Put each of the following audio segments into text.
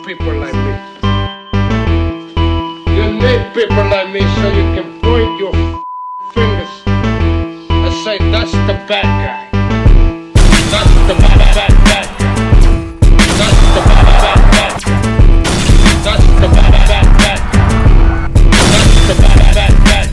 people like me. You need people like me so you can point your fingers and say, that's the bad guy. That's the bad guy. That's the bad guy. That's the bad guy. That's the bad guy.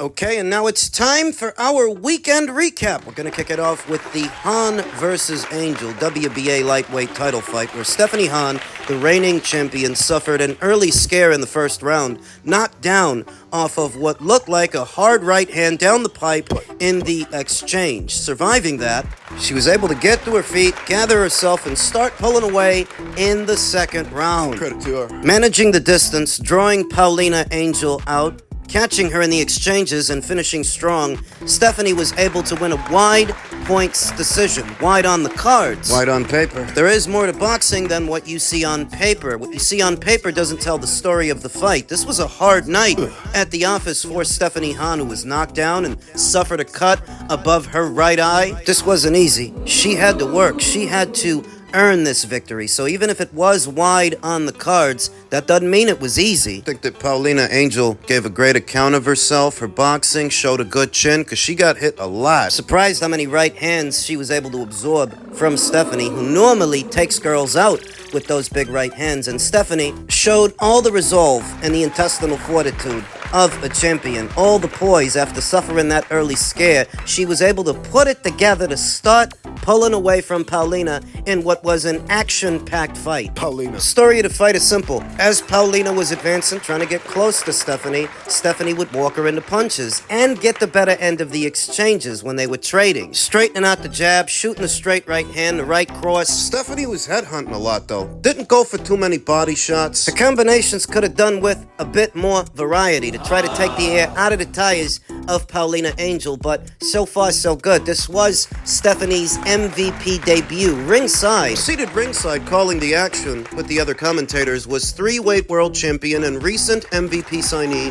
Okay, and now it's time for our weekend recap. We're going to kick it off with the Han versus Angel WBA lightweight title fight, where Stephanie Han, the reigning champion, suffered an early scare in the first round, knocked down off of what looked like a hard right hand down the pipe in the exchange. Surviving that, she was able to get to her feet, gather herself, and start pulling away in the second round. Credit to her. Managing the distance, drawing Paulina Angel out, catching her in the exchanges and finishing strong, Stephanie was able to win a wide points decision. Wide on the cards. Wide on paper. There is more to boxing than what you see on paper. What you see on paper doesn't tell the story of the fight. This was a hard night at the office for Stephanie Han, who was knocked down and suffered a cut above her right eye. This wasn't easy. She had to work. She had to earn this victory. So even if it was wide on the cards, that doesn't mean it was easy. I think that Paulina Angel gave a great account of herself. Her boxing showed a good chin because she got hit a lot. Surprised how many right hands she was able to absorb from Stephanie, who normally takes girls out with those big right hands. And Stephanie showed all the resolve and the intestinal fortitude of a champion. All the poise after suffering that early scare. She was able to put it together to start pulling away from Paulina in what was an action-packed fight. Paulina. Story of the fight is simple. As Paulina was advancing, trying to get close to Stephanie, Stephanie would walk her into punches and get the better end of the exchanges when they were trading. Straightening out the jab, shooting the straight right hand, the right cross. Stephanie was headhunting a lot, though. Didn't go for too many body shots. The combinations could have done with a bit more variety to try to take the air out of the tires of Paulina Angel, but so far so good. This was Stephanie's MVP debut. Ringside. Seated ringside calling the action with the other commentators was three-weight world champion and recent MVP signee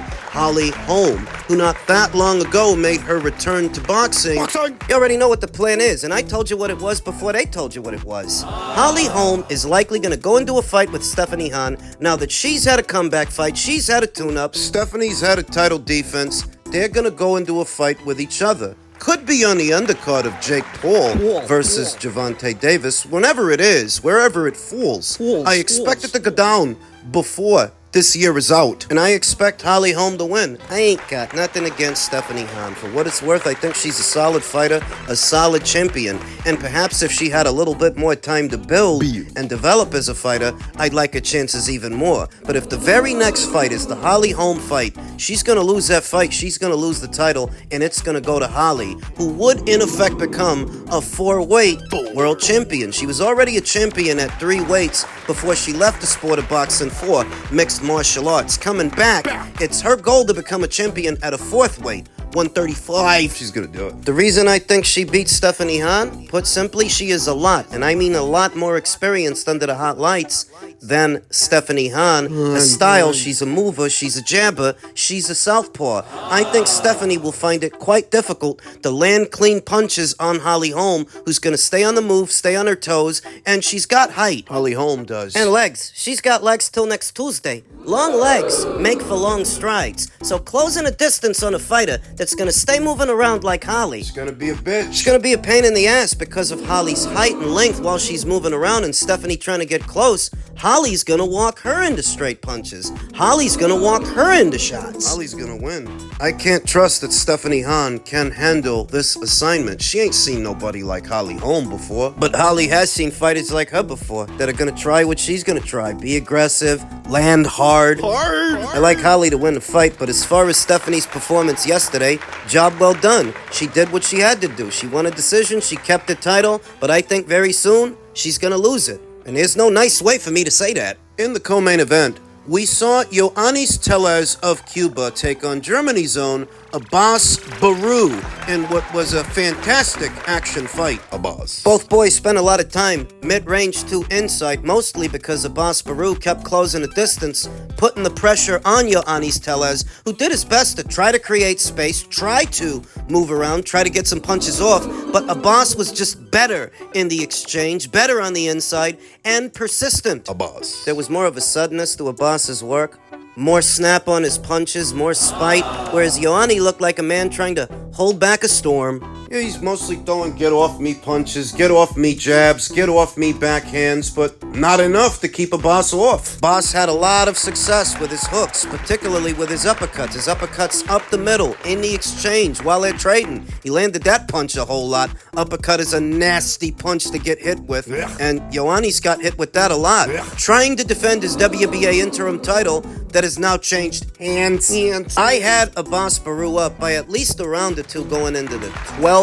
Holm, who not that long ago made her return to boxing. You already know what the plan is, and I told you what it was before they told you what it was. Holm is likely going to go into a fight with Stephanie Han now that she's had a comeback fight, she's had a tune-up. Stephanie's had a title defense. They're going to go into a fight with each other. Could be on the undercard of Jake Paul versus Gervonta Davis. Whenever it is, wherever it falls. I expect it to go down before this year is out. And I expect Holm to win. I ain't got nothing against Stephanie Han. For what it's worth, I think she's a solid fighter, a solid champion. And perhaps if she had a little bit more time to build and develop as a fighter, I'd like her chances even more. But if the very next fight is the Holm fight, she's going to lose that fight. She's going to lose the title, and it's going to go to Holly, who would in effect become a four-weight world champion. She was already a champion at 3 weights before she left the sport of boxing for mixed martial arts. Coming back, it's her goal to become a champion at a 4th weight, 135. She's gonna do it. The reason I think she beats Stephanie Han, put simply, she is a lot, and I mean a lot more experienced under the hot lights than Stephanie Han. A style, she's a mover, she's a jabber, she's a southpaw. I think Stephanie will find it quite difficult to land clean punches on Holm, who's going to stay on the move, stay on her toes, and she's got height. Holm does. And legs. She's got legs till next Tuesday. Long legs make for long strides. So closing a distance on a fighter that's going to stay moving around like Holly. It's gonna be a bitch. It's going to be a pain in the ass because of Holly's height and length while she's moving around and Stephanie trying to get close. Holly's going to walk her into straight punches. Holly's going to walk her into shots. Holly's gonna win. I can't trust that Stephanie Han can handle this assignment. She ain't seen nobody like Holm before. But Holly has seen fighters like her before that are going to try what she's going to try. Be aggressive, land hard. I like Holly to win the fight, but as far as Stephanie's performance yesterday, job well done. She did what she had to do. She won a decision, she kept the title, but I think very soon she's going to lose it. And there's no nice way for me to say that. In the co-main event, we saw Yanis Tellez of Cuba take on Germany's own Abass Barou in what was a fantastic action fight. Abass. Both boys spent a lot of time mid-range to inside, mostly because Abass Barou kept closing the distance, putting the pressure on Yanis Tellez, who did his best to try to create space, try to move around, try to get some punches off, but Abass was just better in the exchange, better on the inside, and persistent. Abass. There was more of a suddenness to Abass's work, more snap on his punches, more spite, whereas Yanis looked like a man trying to hold back a storm. Yeah, he's mostly throwing get-off-me punches, get-off-me jabs, get-off-me backhands, but not enough to keep Abass off. Abass had a lot of success with his hooks, particularly with his uppercuts. His uppercuts up the middle, in the exchange, while they're trading. He landed that punch a whole lot. Uppercut is a nasty punch to get hit with, and Yanis got hit with that a lot. Trying to defend his WBA interim title that has now changed hands. I had Abass Barou up by at least a round or two going into the 12th,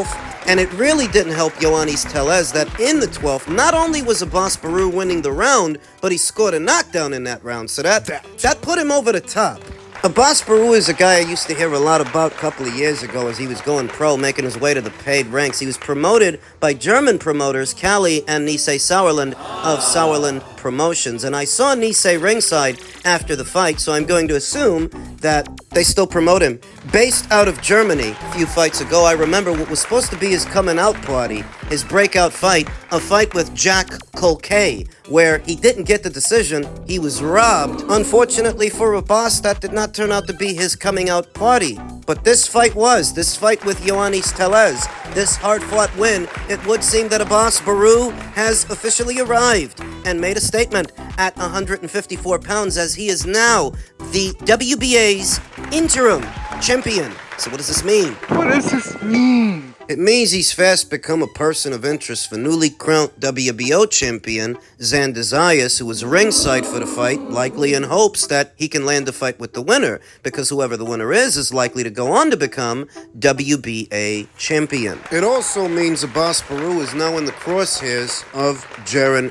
and it really didn't help Yanis Tellez that in the 12th, not only was Abass Barou winning the round, but he scored a knockdown in that round, so that put him over the top. Abass Barou is a guy I used to hear a lot about a couple of years ago as he was going pro, making his way to the paid ranks. He was promoted by German promoters, Kali and Nisse Sauerland of Sauerland Promotions. And I saw Nisse ringside after the fight, so I'm going to assume that they still promote him. Based out of Germany a few fights ago, I remember what was supposed to be his coming out party, his breakout fight, a fight with Jack Colquet, where he didn't get the decision, he was robbed. Unfortunately for Abass, that did not turn out to be his coming out party. But this fight was. This fight with Yanis Tellez, this hard-fought win, it would seem that Abass Barou has officially arrived and made a statement at 154 pounds as he is now the WBA's interim champion. So what does this mean? What does this mean? It means he's fast become a person of interest for newly crowned WBO champion Xander Zayas, who was ringside for the fight, likely in hopes that he can land the fight with the winner, because whoever the winner is likely to go on to become WBA champion. It also means Abass Barou is now in the crosshairs of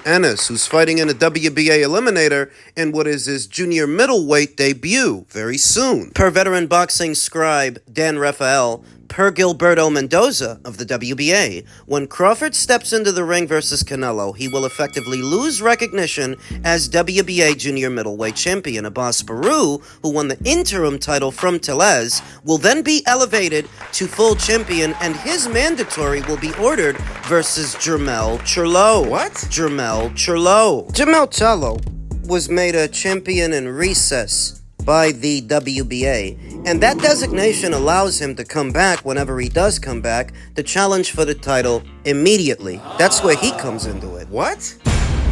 Ennis, who's fighting in a WBA eliminator in what is his junior middleweight debut very soon. Per veteran boxing scribe Dan Rafael, per Gilberto Mendoza of the WBA, when Crawford steps into the ring versus Canelo, he will effectively lose recognition as WBA junior middleweight champion. Abass Barou, who won the interim title from Tellez, will then be elevated to full champion, and his mandatory will be ordered versus Jermell Charlo. What? Jermell Charlo. Jermell Charlo was made a champion in recess by the WBA, and that designation allows him to come back whenever he does come back to challenge for the title immediately. That's where he comes into it. What?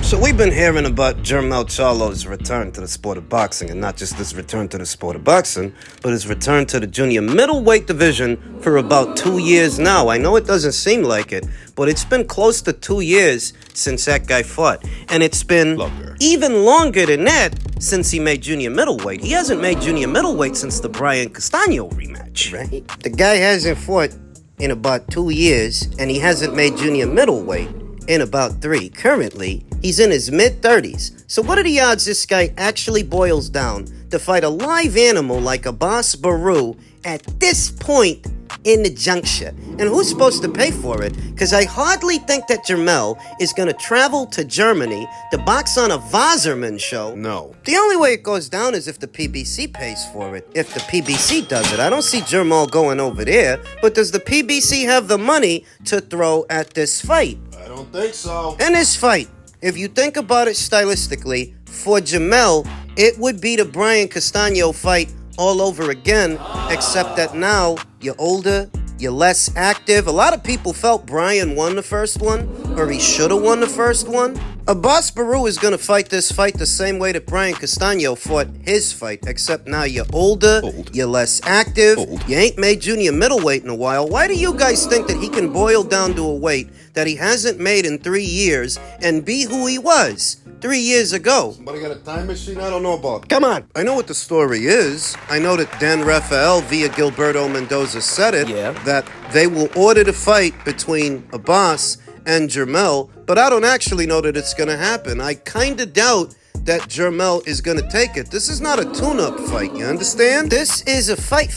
So we've been hearing about Jermell Charlo's return to the sport of boxing, and not just his return to the sport of boxing, but his return to the junior middleweight division for about 2 years now. I know it doesn't seem like it, but it's been close to 2 years since that guy fought, and it's been even longer than that since he made junior middleweight. He hasn't made junior middleweight since the Brian Castano rematch, right? The guy hasn't fought in about 2 years, and he hasn't made junior middleweight in about 3. Currently, he's in his mid-30s. So what are the odds this guy actually boils down to fight a live animal like Abass Barou at this point in the juncture? And who's supposed to pay for it? Because I hardly think that Jermell is going to travel to Germany to box on a Wasserman show. No. The only way it goes down is if the PBC pays for it. If the PBC does it. I don't see Jermell going over there, but does the PBC have the money to throw at this fight? I don't think so. And this fight, if you think about it stylistically, for Jermell, it would be the Brian Castano fight all over again, except that now you're older, you're less active. A lot of people felt Brian won the first one, or he should have won the first one. Abass Barou is going to fight this fight the same way that Brian Castano fought his fight, except now you're older, you're less active, you ain't made junior middleweight in a while. Why do you guys think that he can boil down to a weight that he hasn't made in 3 years and be who he was 3 years ago? Somebody got a time machine I don't know about. Come on. I know what the story is. I know that Dan Rafael via Gilberto Mendoza said it, that they will order the fight between Abass and Jermell, but I don't actually know that it's going to happen. I kind of doubt that Jermell is going to take it. This is not a tune-up fight, you understand? This is a fight.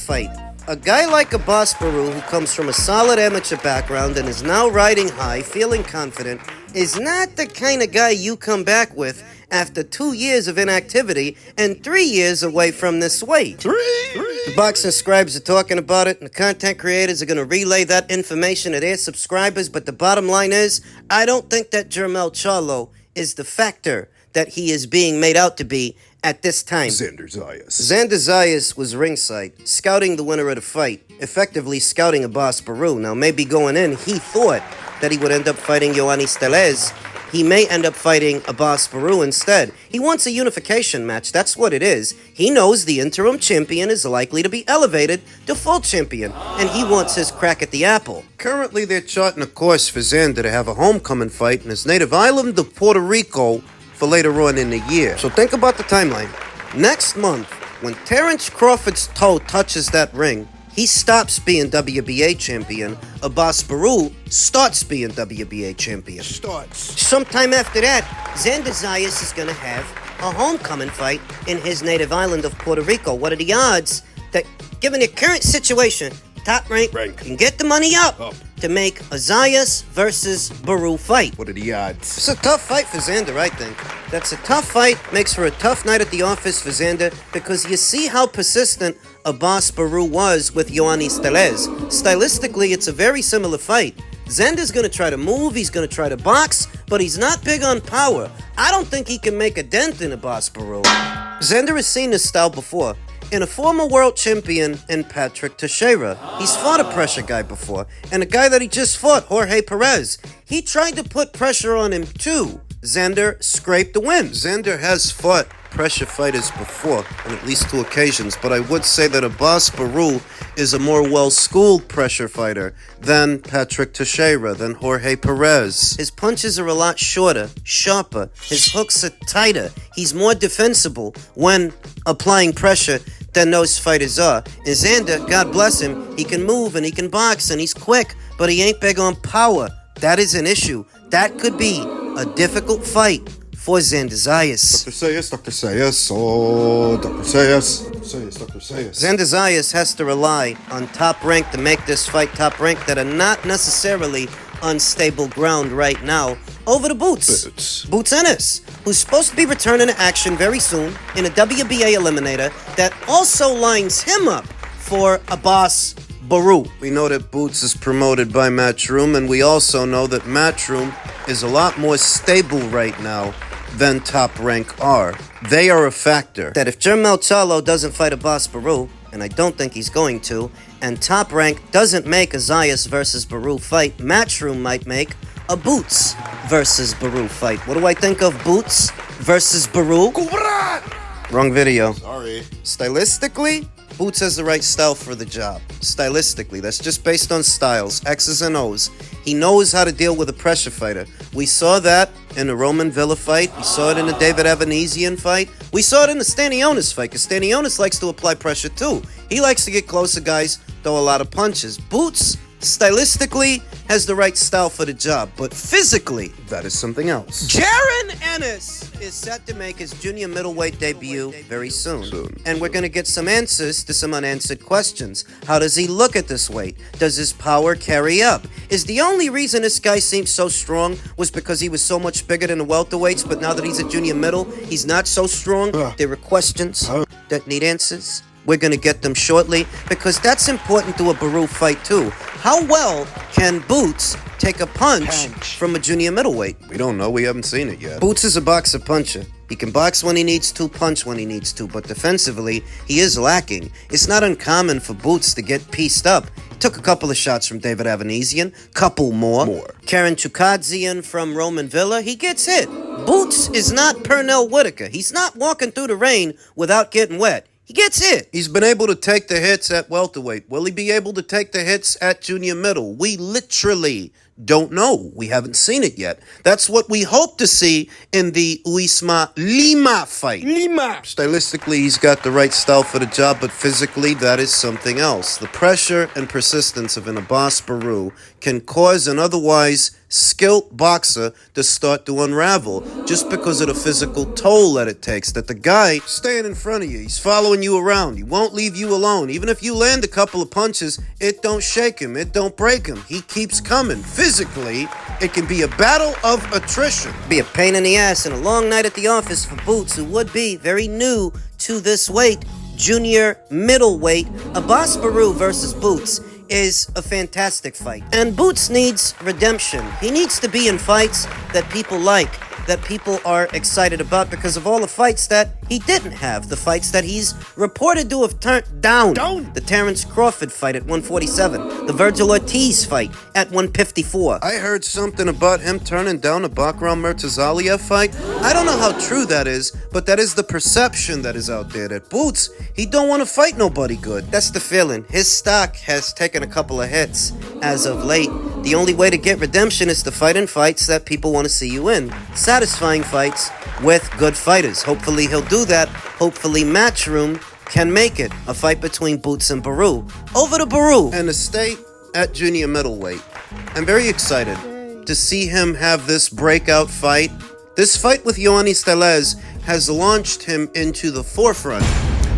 A guy like Abass Barou, who comes from a solid amateur background and is now riding high, feeling confident, is not the kind of guy you come back with after 2 years of inactivity and 3 years away from this weight. The boxing scribes are talking about it, and the content creators are going to relay that information to their subscribers, but the bottom line is, I don't think that Charlo is the factor that he is being made out to be at this time. Xander Zayas. Xander Zayas was ringside, scouting the winner of the fight, effectively scouting Abass Barou. Now, maybe going in, he thought that he would end up fighting Yanis Tellez. He may end up fighting Abass Barou instead. He wants a unification match, that's what it is. He knows the interim champion is likely to be elevated to full champion, and he wants his crack at the apple. Currently, they're charting a course for Xander to have a homecoming fight in his native island of Puerto Rico for later on in the year. So think about the timeline. Next month, when Terrence Crawford's toe touches that ring, he stops being WBA champion. Abass Barou starts being WBA champion. Sometime after that, Xander Zayas is going to have a homecoming fight in his native island of Puerto Rico. What are the odds that, given the current situation, Top Rank can get the money up to make a Zayas versus Barou fight? What are the odds? It's a tough fight for Xander, I think. That's a tough fight, makes for a tough night at the office for Xander, because you see how persistent Abass Barou was with Yanis Tellez. Stylistically, it's a very similar fight. Xander's going to try to move, he's going to try to box, but he's not big on power. I don't think he can make a dent in Abass Barou. Xander has seen this style before. In a former world champion in Patrick Teixeira. He's fought a pressure guy before, and a guy that he just fought, Jorge Perez. He tried to put pressure on him too. Xander scraped the win. Xander has fought pressure fighters before, on at least 2 occasions, but I would say that Abass Barou is a more well-schooled pressure fighter than Patrick Teixeira, than Jorge Perez. His punches are a lot shorter, sharper. His hooks are tighter. He's more defensible when applying pressure than those fighters are. And Xander, God bless him, he can move and he can box and he's quick, but he ain't big on power. That is an issue. That could be a difficult fight for Xander Zayas. Dr. Zayas, oh, Dr. Zayas. Dr. Zayas. Xander Zayas has to rely on Top Rank to make this fight Top Rank that are not necessarily on stable ground right now over the Boots Ennis, who's supposed to be returning to action very soon in a WBA eliminator that also lines him up for Abass Barou. We know that Boots is promoted by Matchroom, and we also know that Matchroom is a lot more stable right now than Top Rank are. They are a factor. That if Charlo doesn't fight Abass Barou, and I don't think he's going to, and Top Rank doesn't make a Zayas versus Barou fight, Matchroom might make a Boots versus Barou fight. What do I think of Boots versus Barou? Wrong video. Sorry. Stylistically, Boots has the right style for the job. Stylistically, that's just based on styles, X's and O's. He knows how to deal with a pressure fighter. We saw that in the Roman Villa fight. We saw it in the David Evanesian fight. We saw it in the Stanionis fight, because Stanionis likes to apply pressure too. He likes to get closer guys, throw a lot of punches. Boots, stylistically, has the right style for the job, but physically, that is something else. Ennis is set to make his junior middleweight debut very soon. And we're going to get some answers to some unanswered questions. How does he look at this weight? Does his power carry up? Is the only reason this guy seems so strong was because he was so much bigger than the welterweights, but now that he's a junior middle, he's not so strong? There are questions that need answers. We're going to get them shortly, because that's important to a Barou fight too. How well can Boots take a punch from a junior middleweight? We don't know. We haven't seen it yet. Boots is a boxer puncher. He can box when he needs to, punch when he needs to, but defensively, he is lacking. It's not uncommon for Boots to get pieced up. He took a couple of shots from David Evanesian, couple more. Karen Chukadzian from Roman Villa, he gets hit. Boots is not Pernell Whitaker. He's not walking through the rain without getting wet. He gets hit. He's been able to take the hits at welterweight. Will he be able to take the hits at junior middle? We literally don't know. We haven't seen it yet. That's what we hope to see in the Uisma Lima fight. Stylistically, he's got the right style for the job, but physically, that is something else. The pressure and persistence of an Abass Barou can cause an otherwise skilled boxer to start to unravel just because of the physical toll that it takes. That the guy staying in front of you, he's following you around, he won't leave you alone. Even if you land a couple of punches, it don't shake him, it don't break him. He keeps coming. Physically, it can be a battle of attrition. Be a pain in the ass and a long night at the office for Boots, who would be very new to this weight. Junior middleweight, Abass Barou versus Boots is a fantastic fight. And Boots needs redemption. He needs to be in fights that people like, that people are excited about because of all the fights that he didn't have. The fights that he's reported to have turned down. The Terrence Crawford fight at 147. The Virgil Ortiz fight at 154. I heard something about him turning down the Bakram Murtazaliev fight. I don't know how true that is, but that is the perception that is out there, that Boots, he don't want to fight nobody good. That's the feeling. His stock has taken a couple of hits as of late. The only way to get redemption is to fight in fights that people want to see you in. Satisfying fights with good fighters. Hopefully he'll do that. Hopefully Matchroom can make it a fight between Boots and Barou. Over to Barou. And to stay at junior middleweight, I'm very excited to see him have this breakout fight. This fight with Yanis Tellez has launched him into the forefront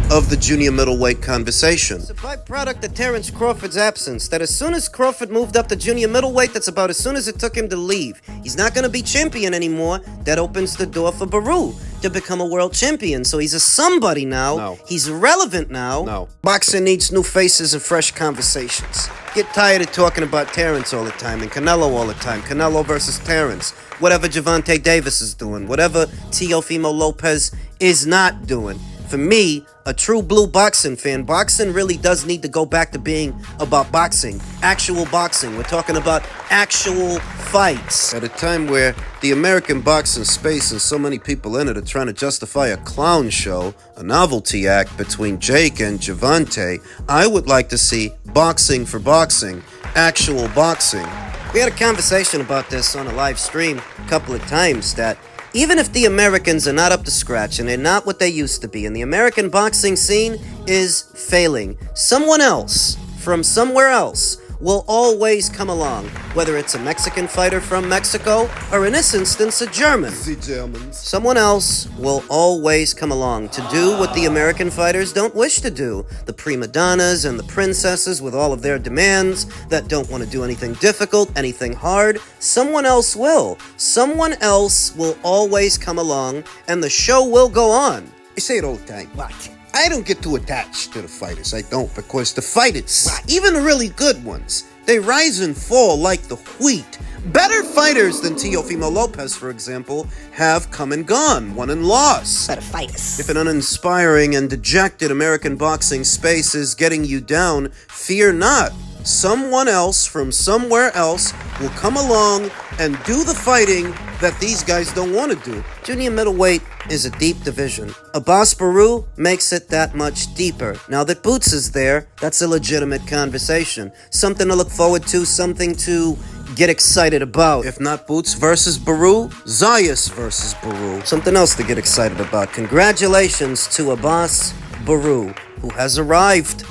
of the junior middleweight conversation. It's a byproduct of Terrence Crawford's absence, that as soon as Crawford moved up to junior middleweight, that's about as soon as it took him to leave. He's not going to be champion anymore. That opens the door for Barou to become a world champion. So he's a somebody now. No. He's relevant now. No. Boxing needs new faces and fresh conversations. Get tired of talking about Terrence all the time and Canelo all the time. Canelo versus Terrence. Whatever Gervonta Davis is doing. Whatever Teofimo Lopez is not doing. For me, a true blue boxing fan, boxing really does need to go back to being about boxing. Actual boxing. We're talking about actual fights. At a time where the American boxing space and so many people in it are trying to justify a clown show, a novelty act between Jake and Gervonta, I would like to see boxing for boxing, actual boxing. We had a conversation about this on a live stream a couple of times, that even if the Americans are not up to scratch and they're not what they used to be, and the American boxing scene is failing, someone else from somewhere else will always come along, whether it's a Mexican fighter from Mexico or in this instance a German. The Germans. Someone else will always come along to do what the American fighters don't wish to do. The prima donnas and the princesses with all of their demands that don't want to do anything difficult, anything hard. Someone else will. Someone else will always come along and the show will go on. I say it all the time. What? I don't get too attached to the fighters. I don't, because the fighters, even the really good ones, they rise and fall like the wheat. Better fighters than Teofimo Lopez, for example, have come and gone, won and lost. Better fighters. If an uninspiring and dejected American boxing space is getting you down, fear not. Someone else from somewhere else will come along and do the fighting that these guys don't want to do. Junior middleweight is a deep division. Abass Barou makes it that much deeper. Now that Boots is there, that's a legitimate conversation. Something to look forward to, something to get excited about. If not Boots versus Barou, Zayas versus Barou. Something else to get excited about. Congratulations to Abass Barou, who has arrived.